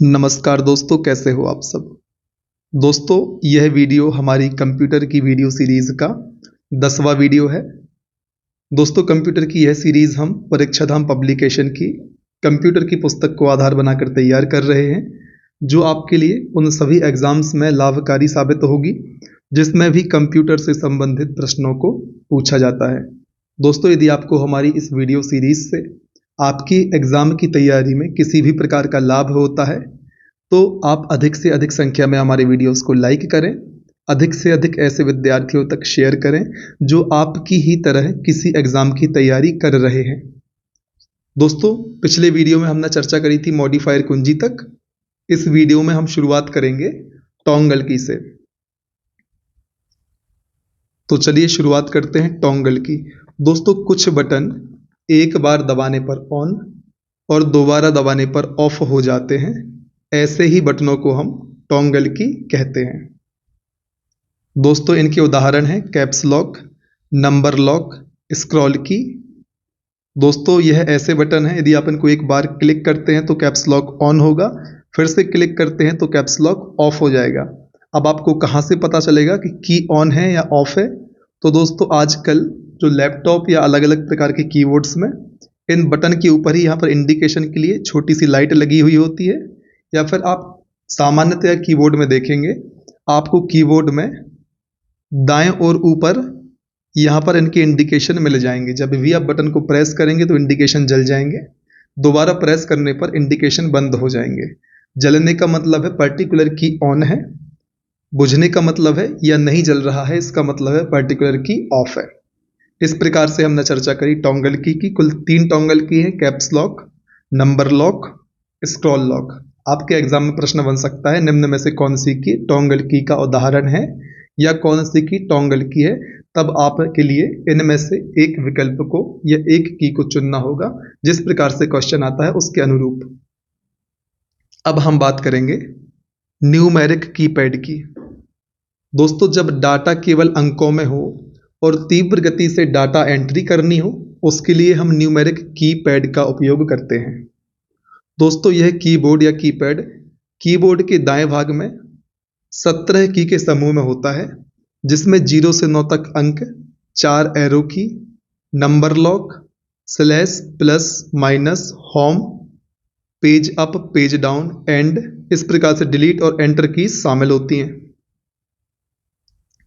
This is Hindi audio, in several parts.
नमस्कार दोस्तों, कैसे हो आप सब। दोस्तों, यह वीडियो हमारी कंप्यूटर की वीडियो सीरीज़ का 10वां वीडियो है। दोस्तों, कंप्यूटर की यह सीरीज़ हम परीक्षाधाम पब्लिकेशन की कंप्यूटर की पुस्तक को आधार बनाकर तैयार कर रहे हैं, जो आपके लिए उन सभी एग्ज़ाम्स में लाभकारी साबित होगी जिसमें भी कंप्यूटर से संबंधित प्रश्नों को पूछा जाता है। दोस्तों, यदि आपको हमारी इस वीडियो सीरीज़ से आपकी एग्ज़ाम की तैयारी में किसी भी प्रकार का लाभ होता है तो आप अधिक से अधिक संख्या में हमारे वीडियोस को लाइक करें, अधिक से अधिक ऐसे विद्यार्थियों तक शेयर करें जो आपकी ही तरह किसी एग्ज़ाम की तैयारी कर रहे हैं। दोस्तों, पिछले वीडियो में हमने चर्चा करी थी मॉडिफायर कुंजी तक। इस वीडियो में हम शुरुआत करेंगे टॉन्गल की से। तो चलिए शुरुआत करते हैं टॉन्गल की। दोस्तों, कुछ बटन एक बार दबाने पर ऑन और दोबारा दबाने पर ऑफ हो जाते हैं। ऐसे ही बटनों को हम टॉन्गल की कहते हैं। दोस्तों, इनके उदाहरण हैं caps lock, number lock, scroll की। दोस्तों, यह ऐसे बटन हैं, यदि आप इनको एक बार क्लिक करते हैं तो कैप्स लॉक ऑन होगा, फिर से क्लिक करते हैं तो कैप्स लॉक ऑफ हो जाएगा। अब आपको कहाँ से पता चलेगा कि की ऑन है या ऑफ है? तो दोस्तों, आजकल जो लैपटॉप या अलग अलग प्रकार के कीबोर्ड्स में इन बटन के ऊपर ही यहाँ पर इंडिकेशन के लिए छोटी सी लाइट लगी हुई होती है, या फिर आप सामान्यतया कीबोर्ड में देखेंगे आपको कीबोर्ड में दाएं और ऊपर यहाँ पर इनके इंडिकेशन मिल जाएंगे। जब भी आप बटन को प्रेस करेंगे तो इंडिकेशन जल जाएंगे, दोबारा प्रेस करने पर इंडिकेशन बंद हो जाएंगे। जलने का मतलब है पर्टिकुलर की ऑन है, बुझने का मतलब है या नहीं जल रहा है, इसका मतलब है पर्टिकुलर की ऑफ है। इस प्रकार से हमने चर्चा करी टॉन्गल की कुल 3 टॉन्गल की है, caps lock, number lock, scroll lock. आपके एग्जाम में प्रश्न बन सकता है निम्न में से कौन सी की टॉन्गल की का उदाहरण है या कौन सी की टॉन्गल की है। तब आपके लिए इनमें से एक विकल्प को या एक की को चुनना होगा, जिस प्रकार से क्वेश्चन आता है उसके अनुरूप। अब हम बात करेंगे न्यूमेरिक कीपैड की। दोस्तों, जब डाटा केवल अंकों में हो और तीव्र गति से डाटा एंट्री करनी हो, उसके लिए हम न्यूमेरिक कीपैड का उपयोग करते हैं। दोस्तों, यह कीबोर्ड या कीपैड कीबोर्ड के दाएं भाग में 17 की के समूह में होता है, जिसमें 0 से 9 तक अंक, 4 एरो की, number lock, slash, plus, minus, home, page up, page down, and, इस प्रकार से डिलीट और एंटर की शामिल होती हैं।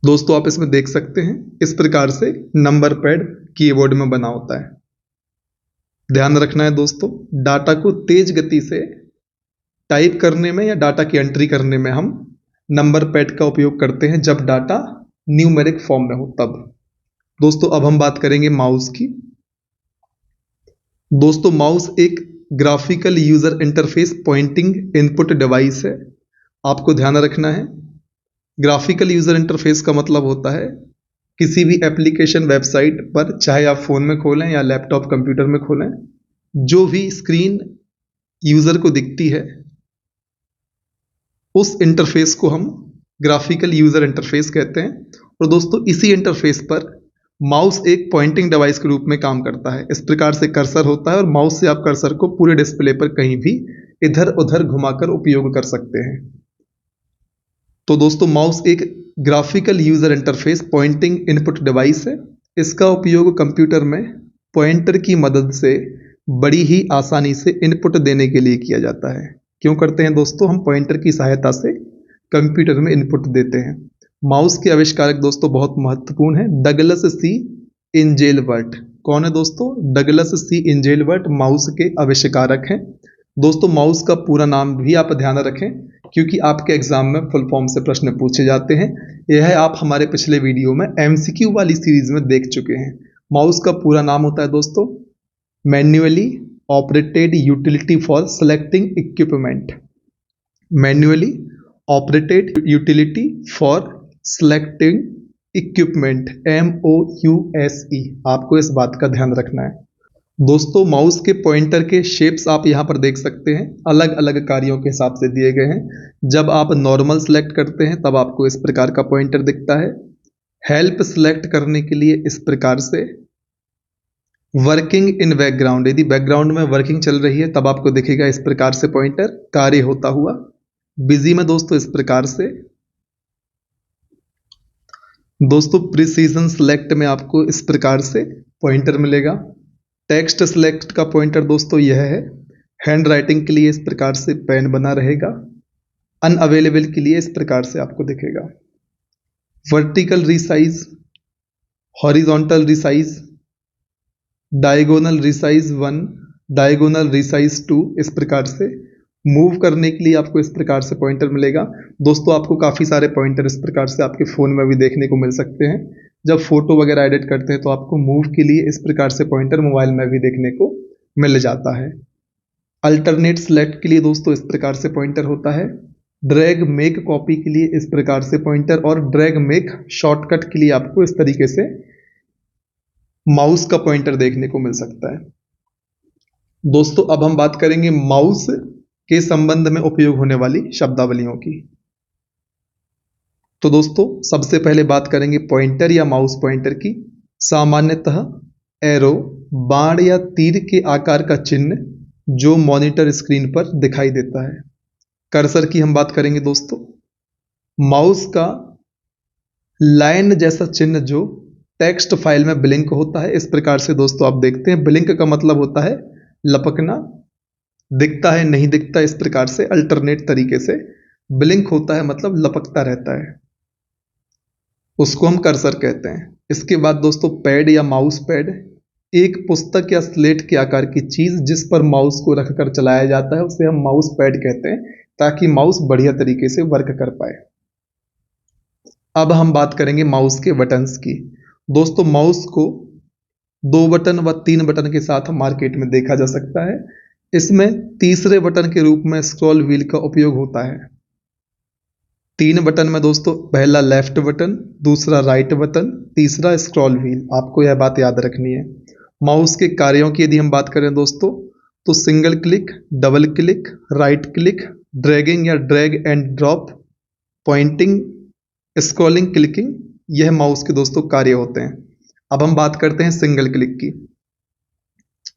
दोस्तों, आप इसमें देख सकते हैं इस प्रकार से नंबर पैड कीबोर्ड में बना होता है। ध्यान रखना है दोस्तों, डाटा को तेज गति से टाइप करने में या डाटा की एंट्री करने में हम नंबर पैड का उपयोग करते हैं जब डाटा न्यूमेरिक फॉर्म में हो तब। दोस्तों, अब हम बात करेंगे माउस की। दोस्तों, माउस एक graphical user interface pointing input device है। आपको ध्यान रखना है, ग्राफिकल यूजर इंटरफेस का मतलब होता है किसी भी एप्लीकेशन वेबसाइट पर, चाहे आप फोन में खोलें या लैपटॉप कंप्यूटर में खोलें, जो भी स्क्रीन यूजर को दिखती है उस इंटरफेस को हम ग्राफिकल यूजर इंटरफेस कहते हैं। और दोस्तों, इसी इंटरफेस पर माउस एक पॉइंटिंग डिवाइस के रूप में काम करता है। इस प्रकार से कर्सर होता है और माउस से आप कर्सर को पूरे डिस्प्ले पर कहीं भी इधर उधर घुमाकर उपयोग कर सकते हैं। तो दोस्तों, माउस एक graphical user interface pointing input device है। इसका उपयोग कंप्यूटर में पॉइंटर की मदद से बड़ी ही आसानी से इनपुट देने के लिए किया जाता है। क्यों करते हैं दोस्तों? हम पॉइंटर की सहायता से कंप्यूटर में इनपुट देते हैं। माउस के आविष्कारक दोस्तों बहुत महत्वपूर्ण है, डगलस सी एंजेलबर्ट। कौन है दोस्तों? डगलस सी एंजेलबर्ट माउस के आविष्कारक हैं। दोस्तों, माउस का पूरा नाम भी आप ध्यान रखें, क्योंकि आपके एग्जाम में फुल फॉर्म से प्रश्न पूछे जाते हैं। यह आप हमारे पिछले वीडियो में एमसीक्यू वाली सीरीज में देख चुके हैं। माउस का पूरा नाम होता है दोस्तों manually operated utility for selecting equipment. Manually operated utility for selecting equipment, MOUSE। आपको इस बात का ध्यान रखना है। दोस्तों, माउस के पॉइंटर के शेप्स आप यहाँ पर देख सकते हैं, अलग अलग कार्यों के हिसाब से दिए गए हैं। जब आप नॉर्मल सेलेक्ट करते हैं तब आपको इस प्रकार का पॉइंटर दिखता है। हेल्प सेलेक्ट करने के लिए इस प्रकार से, वर्किंग इन बैकग्राउंड, यदि बैकग्राउंड में वर्किंग चल रही है तब आपको दिखेगा इस प्रकार से पॉइंटर कार्य होता हुआ। बिजी में दोस्तों इस प्रकार से। दोस्तों प्रिसीजन सेलेक्ट में आपको इस प्रकार से पॉइंटर मिलेगा। टेक्स्ट सेलेक्ट का पॉइंटर दोस्तों यह है। हैंड राइटिंग के लिए इस प्रकार से पेन बना रहेगा। अनअवेलेबल के लिए इस प्रकार से आपको दिखेगा। Vertical resize, horizontal resize, diagonal resize 1, diagonal resize 2, इस प्रकार से मूव करने के लिए आपको इस प्रकार से पॉइंटर मिलेगा। दोस्तों आपको काफ़ी सारे पॉइंटर इस प्रकार से आपके फ़ोन में भी देखने को मिल सकते हैं। जब फोटो वगैरह एडिट करते हैं तो आपको मूव के लिए इस प्रकार से पॉइंटर मोबाइल में भी देखने को मिल जाता है। अल्टरनेट सेलेक्ट के लिए दोस्तों इस प्रकार से पॉइंटर होता है। ड्रैग मेक कॉपी के लिए इस प्रकार से पॉइंटर, और ड्रैग मेक शॉर्टकट के लिए आपको इस तरीके से माउस का पॉइंटर देखने को मिल सकता है। दोस्तों अब हम बात करेंगे माउस के संबंध में उपयोग होने वाली शब्दावलियों की। तो दोस्तों सबसे पहले बात करेंगे पॉइंटर या माउस पॉइंटर की। सामान्यतः एरो, बाण या तीर के आकार का चिन्ह जो मॉनिटर स्क्रीन पर दिखाई देता है। कर्सर की हम बात करेंगे दोस्तों। माउस का लाइन जैसा चिन्ह जो टेक्स्ट फाइल में ब्लिंक होता है, इस प्रकार से दोस्तों आप देखते हैं। ब्लिंक का मतलब होता है लपकना, दिखता है नहीं दिखता, इस प्रकार से अल्टरनेट तरीके से ब्लिंक होता है मतलब लपकता रहता है, उसको हम कर्सर कहते हैं। इसके बाद दोस्तों पैड या माउस पैड, एक पुस्तक या स्लेट के आकार की चीज जिस पर माउस को रखकर चलाया जाता है उसे हम माउस पैड कहते हैं, ताकि माउस बढ़िया तरीके से वर्क कर पाए। अब हम बात करेंगे माउस के बटन्स की। दोस्तों माउस को 2 बटन व 3 बटन के साथ मार्केट में देखा जा सकता है। इसमें तीसरे बटन के रूप में स्क्रॉल व्हील का उपयोग होता है। 3 बटन में दोस्तों पहला लेफ्ट बटन, दूसरा राइट बटन, तीसरा स्क्रॉल व्हील। आपको यह बात याद रखनी है। माउस के कार्यों की यदि हम बात करें दोस्तों तो single click, double click, right click, dragging या drag and drop, pointing, scrolling, clicking, यह माउस के दोस्तों कार्य होते हैं। अब हम बात करते हैं सिंगल क्लिक की।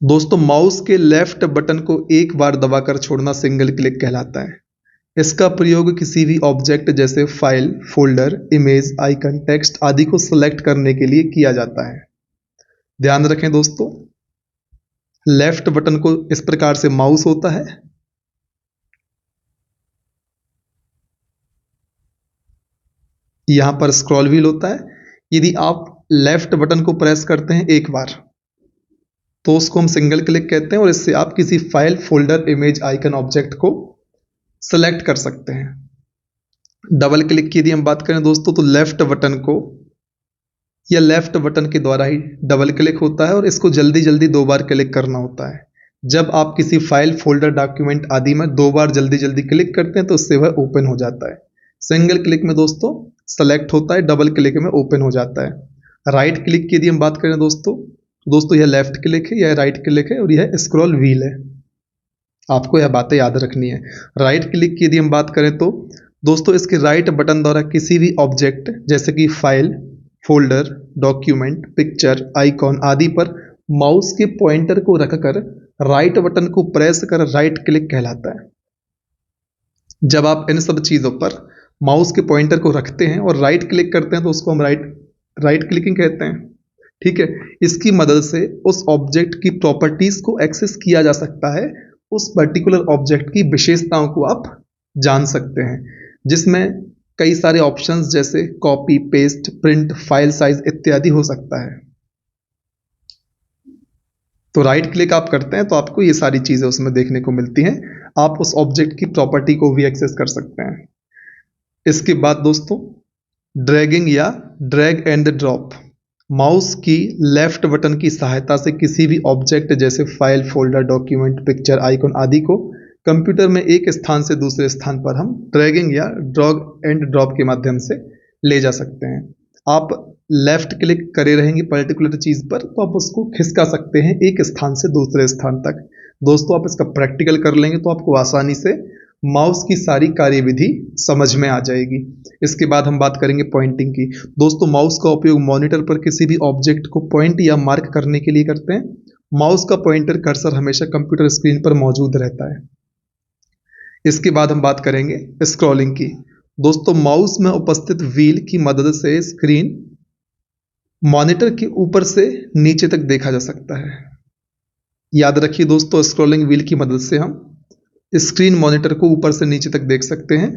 दोस्तों माउस के लेफ्ट बटन को एक बार दबाकर छोड़ना सिंगल क्लिक कहलाता है। इसका प्रयोग किसी भी ऑब्जेक्ट जैसे file, folder, image, icon, text आदि को सिलेक्ट करने के लिए किया जाता है। ध्यान रखें दोस्तों, लेफ्ट बटन को इस प्रकार से माउस होता है, यहां पर स्क्रॉल व्हील होता है। यदि आप लेफ्ट बटन को प्रेस करते हैं एक बार तो उसको हम सिंगल क्लिक कहते हैं, और इससे आप किसी file, folder, image, icon, object को सेलेक्ट कर सकते हैं। डबल क्लिक की यदि हम बात करें दोस्तों तो लेफ्ट बटन को या लेफ्ट बटन के द्वारा ही डबल क्लिक होता है, और इसको जल्दी जल्दी 2 बार क्लिक करना होता है। जब आप किसी फाइल, फोल्डर, डॉक्यूमेंट आदि में 2 बार जल्दी जल्दी क्लिक करते हैं तो उससे वह ओपन हो जाता है। सिंगल क्लिक में दोस्तों सेलेक्ट होता है, डबल क्लिक में ओपन हो जाता है। राइट क्लिक की यदि हम बात करें दोस्तों यह लेफ्ट क्लिक है, यह राइट क्लिक है, और यह स्क्रॉल व्हील है। आपको यह बातें याद रखनी है। राइट क्लिक की यदि हम बात करें तो दोस्तों इसके राइट बटन द्वारा किसी भी ऑब्जेक्ट जैसे कि file, folder, document, picture, icon आदि पर माउस के पॉइंटर को रखकर राइट बटन को प्रेस कर राइट क्लिक कहलाता है। जब आप इन सब चीजों पर माउस के पॉइंटर को रखते हैं और राइट क्लिक करते हैं तो उसको हम राइट क्लिकिंग कहते हैं। ठीक है, इसकी मदद से उस ऑब्जेक्ट की प्रॉपर्टीज को एक्सेस किया जा सकता है। उस पर्टिकुलर ऑब्जेक्ट की विशेषताओं को आप जान सकते हैं, जिसमें कई सारे ऑप्शंस जैसे copy, paste, print, file size इत्यादि हो सकता है। तो राइट क्लिक आप करते हैं तो आपको ये सारी चीजें उसमें देखने को मिलती हैं। आप उस ऑब्जेक्ट की प्रॉपर्टी को भी एक्सेस कर सकते हैं। इसके बाद दोस्तों ड्रैगिंग या ड्रैग एंड ड्रॉप, माउस की लेफ्ट बटन की सहायता से किसी भी ऑब्जेक्ट जैसे file, folder, document, picture, icon आदि को कंप्यूटर में एक स्थान से दूसरे स्थान पर हम ड्रैगिंग या ड्रैग एंड ड्रॉप के माध्यम से ले जा सकते हैं। आप लेफ्ट क्लिक करे रहेंगे पर्टिकुलर चीज पर तो आप उसको खिसका सकते हैं एक स्थान से दूसरे स्थान तक। दोस्तों आप इसका प्रैक्टिकल कर लेंगे तो आपको आसानी से माउस की सारी कार्यविधि समझ में आ जाएगी। इसके बाद हम बात करेंगे पॉइंटिंग की। दोस्तों माउस का उपयोग मॉनिटर पर किसी भी ऑब्जेक्ट को पॉइंट या मार्क करने के लिए करते हैं। माउस का पॉइंटर कर्सर हमेशा कंप्यूटर स्क्रीन पर मौजूद रहता है। इसके बाद हम बात करेंगे स्क्रॉलिंग की। दोस्तों माउस में उपस्थित व्हील की मदद से स्क्रीन मॉनिटर के ऊपर से नीचे तक देखा जा सकता है। याद रखिए दोस्तों, स्क्रॉलिंग व्हील की मदद से हम स्क्रीन मॉनिटर को ऊपर से नीचे तक देख सकते हैं।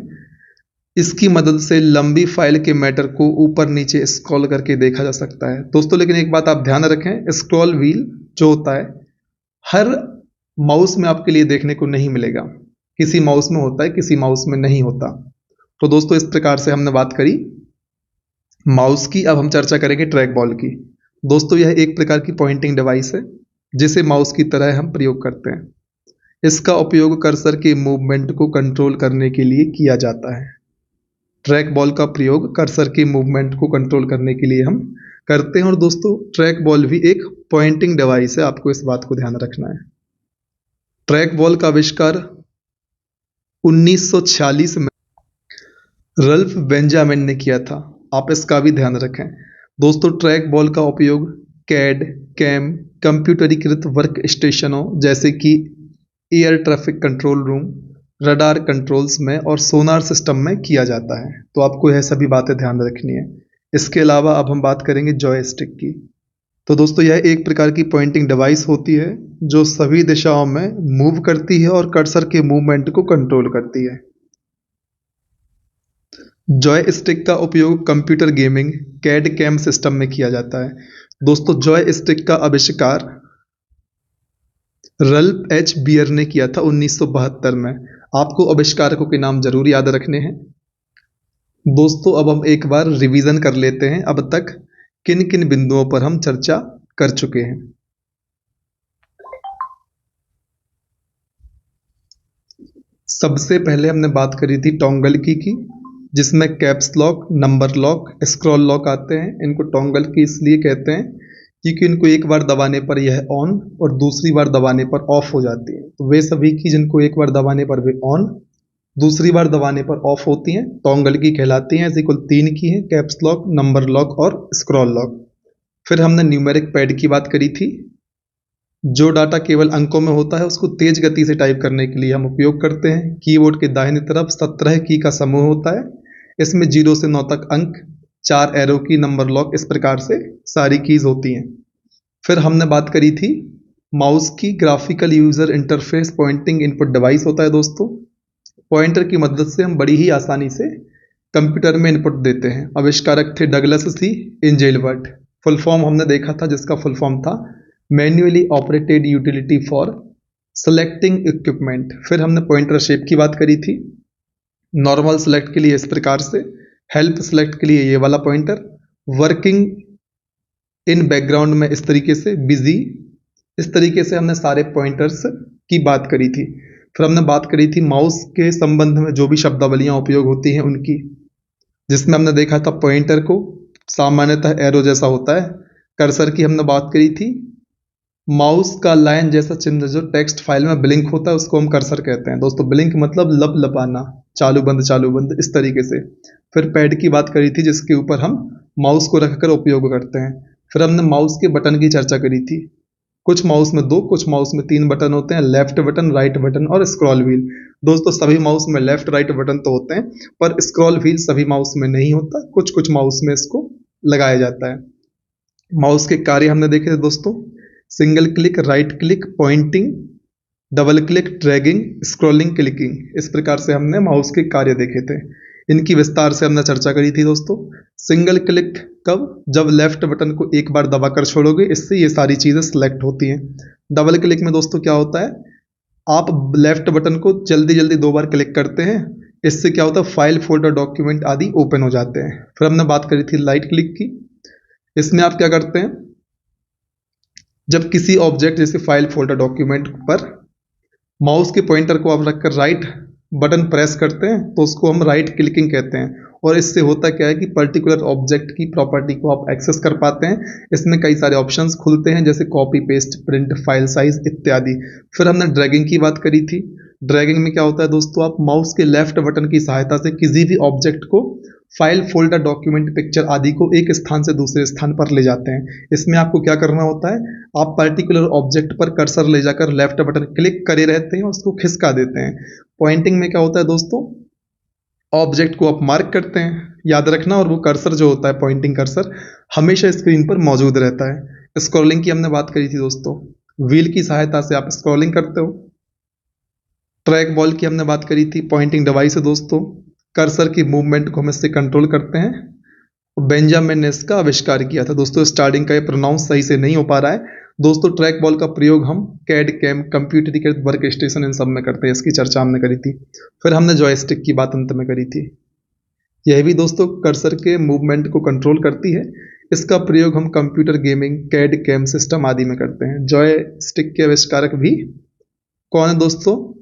इसकी मदद से लंबी फाइल के मैटर को ऊपर नीचे स्क्रॉल करके देखा जा सकता है। दोस्तों लेकिन एक बात आप ध्यान रखें, स्क्रॉल व्हील जो होता है हर माउस में आपके लिए देखने को नहीं मिलेगा। किसी माउस में होता है, किसी माउस में नहीं होता। तो दोस्तों इस प्रकार से हमने बात करी माउस की। अब हम चर्चा करेंगे ट्रैक बॉल की। दोस्तों यह एक प्रकार की पॉइंटिंग डिवाइस है जिसे माउस की तरह हम प्रयोग करते हैं। इसका उपयोग कर्सर के मूवमेंट को कंट्रोल करने के लिए किया जाता है। ट्रैक बॉल का प्रयोग कर्सर के मूवमेंट को कंट्रोल करने के लिए हम करते हैं। और दोस्तों ट्रैक बॉल भी एक पॉइंटिंग डिवाइस है, आपको इस बात को ध्यान रखना है। ट्रैक बॉल का आविष्कार 1946 में रल्फ बेंजामिन ने किया था, आप इसका भी ध्यान रखें। दोस्तों ट्रैक बॉल का उपयोग कैड, कैम, कंप्यूटरीकृत वर्क स्टेशनों जैसे कि air traffic control room, radar controls में और सोनार सिस्टम में किया जाता है। तो आपको यह सभी बातें ध्यान रखनी है। इसके अलावा अब हम बात करेंगे जॉयस्टिक की। तो दोस्तों यह एक प्रकार की पॉइंटिंग डिवाइस होती है जो सभी दिशाओं में मूव करती है और कर्सर के मूवमेंट को कंट्रोल करती है। जॉयस्टिक का उपयोग computer gaming, CAD CAM system में किया जाता है। दोस्तों जॉयस्टिक का आविष्कार रल्फ एच बियर ने किया था 1972 में। आपको आविष्कारकों के नाम जरूर याद रखने हैं। दोस्तों अब हम एक बार रिवीजन कर लेते हैं अब तक किन किन बिंदुओं पर हम चर्चा कर चुके हैं। सबसे पहले हमने बात करी थी टॉन्गल की जिसमें caps lock, number lock, scroll lock आते हैं। इनको टॉन्गल की इसलिए कहते हैं क्योंकि इनको एक बार दबाने पर यह ऑन और दूसरी बार दबाने पर ऑफ हो जाती है। तो वे सभी की जिनको एक बार दबाने पर वे ऑन, दूसरी बार दबाने पर ऑफ होती हैं, टॉन्गल की कहलाती हैं। ऐसी कुल 3 की हैं, कैप्स लॉक, नंबर लॉक और स्क्रॉल लॉक। फिर हमने न्यूमेरिक पैड की बात करी थी। जो डाटा केवल अंकों में होता है उसको तेज गति से टाइप करने के लिए हम उपयोग करते हैं। कीबोर्ड के दाहिनी तरफ 17 की का समूह होता है। इसमें 0 से 9 तक अंक, 4 एरो की, नंबर लॉक, इस प्रकार से सारी कीज होती हैं। फिर हमने बात करी थी माउस की। Graphical user interface pointing input device होता है दोस्तों। पॉइंटर की मदद से हम बड़ी ही आसानी से कंप्यूटर में इनपुट देते हैं। आविष्कारक थे डगलस सी एंजेलबर्ट। फुल फॉर्म हमने देखा था जिसका फुल फॉर्म था manually operated utility for selecting equipment. फिर हमने पॉइंटर शेप की बात करी थी। नॉर्मल सेलेक्ट के लिए इस प्रकार से, हेल्प सेलेक्ट के लिए ये वाला पॉइंटर, वर्किंग इन बैकग्राउंड में इस तरीके से, बिजी, इस तरीके से हमने सारे पॉइंटर्स की बात करी थी। फिर हमने बात करी थी माउस के संबंध में जो भी शब्दावलियां उपयोग होती हैं उनकी, जिसमें हमने देखा था पॉइंटर को सामान्यतः एरो जैसा होता है। कर्सर की हमने बात करी थी। माउस का लाइन जैसा चिन्ह जो टेक्स्ट फाइल में ब्लिंक होता है उसको हम कर्सर कहते हैं। दोस्तों ब्लिंक मतलब लपलपाना, चालू बंद इस तरीके से। फिर पैड की बात करी थी जिसके ऊपर हम माउस को रखकर उपयोग करते हैं। फिर हमने माउस के बटन की चर्चा करी थी। कुछ माउस में 2, कुछ माउस में 3 बटन होते हैं, लेफ्ट बटन, राइट बटन और स्क्रॉल व्हील। दोस्तों सभी माउस में लेफ्ट राइट बटन तो होते हैं पर स्क्रॉल व्हील सभी माउस में नहीं होता, कुछ कुछ माउस में इसको लगाया जाता है। माउस के कार्य हमने देखे थे दोस्तों, single click, right click, pointing, double click, dragging, scrolling, clicking, इस प्रकार से हमने माउस के कार्य देखे थे। इनकी विस्तार से हमने चर्चा करी थी दोस्तों। सिंगल क्लिक कब? जब लेफ्ट बटन को एक बार दबाकर छोड़ोगे, इससे ये सारी चीजें सिलेक्ट होती हैं। डबल क्लिक में दोस्तों क्या होता है, आप लेफ्ट बटन को जल्दी जल्दी 2 बार क्लिक करते हैं, इससे क्या होता है फाइल, फोल्डर, डॉक्यूमेंट आदि ओपन हो जाते हैं। फिर हमने बात करी थी राइट क्लिक की। इसमें आप क्या करते हैं, जब किसी ऑब्जेक्ट जैसे फाइल, फोल्डर, डॉक्यूमेंट पर माउस के पॉइंटर को आप रखकर राइट बटन प्रेस करते हैं तो उसको हम राइट क्लिकिंग कहते हैं। और इससे होता क्या है कि पर्टिकुलर ऑब्जेक्ट की प्रॉपर्टी को आप एक्सेस कर पाते हैं। इसमें कई सारे ऑप्शंस खुलते हैं जैसे copy, paste, print, file size इत्यादि। फिर हमने ड्रैगिंग की बात करी थी। ड्रैगिंग में क्या होता है दोस्तों, आप माउस के लेफ्ट बटन की सहायता से किसी भी ऑब्जेक्ट को फाइल, फोल्डर, डॉक्यूमेंट, पिक्चर आदि को एक स्थान से दूसरे स्थान पर ले जाते हैं। इसमें आपको क्या करना होता है, आप पर्टिकुलर ऑब्जेक्ट पर कर्सर ले जाकर लेफ्ट बटन क्लिक करे रहते हैं और उसको खिसका देते हैं। पॉइंटिंग में क्या होता है दोस्तों, ऑब्जेक्ट को आप मार्क करते हैं, याद रखना, और वो कर्सर जो होता है, पॉइंटिंग कर्सर, हमेशा स्क्रीन पर मौजूद रहता है। स्क्रॉलिंग की हमने बात करी थी दोस्तों, व्हील की सहायता से आप स्क्रॉलिंग करते हो। ट्रैक बॉल की हमने बात करी थी, पॉइंटिंग डिवाइस है दोस्तों, कर्सर की मूवमेंट को हम इससे कंट्रोल करते हैं। बेंजामिन ने इसका आविष्कार किया था दोस्तों। स्टार्टिंग का ये प्रोनाउंस सही से नहीं हो पा रहा है दोस्तों। ट्रैक बॉल का प्रयोग हम कैड, कैम, कंप्यूटरीकृत वर्क स्टेशन, इन सब में करते हैं। इसकी चर्चा हमने करी थी। फिर हमने जॉयस्टिक की बात अंत में करी थी। यह भी दोस्तों कर्सर के मूवमेंट को कंट्रोल करती है। इसका प्रयोग हम computer gaming, CAD, CAM system आदि में करते हैं। जॉयस्टिक के आविष्कारक भी कौन है दोस्तों,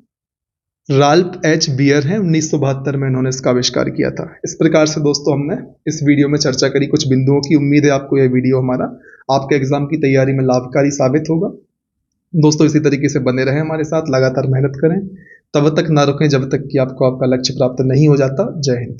राल्फ एच बियर हैं। 1972 में इन्होंने इसका आविष्कार किया था। इस प्रकार से दोस्तों हमने इस वीडियो में चर्चा करी कुछ बिंदुओं की। उम्मीद है आपको यह वीडियो हमारा आपके एग्जाम की तैयारी में लाभकारी साबित होगा। दोस्तों इसी तरीके से बने रहें हमारे साथ, लगातार मेहनत करें, तब तक ना रुकें जब तक कि आपको आपका लक्ष्य प्राप्त नहीं हो जाता। जय हिंद।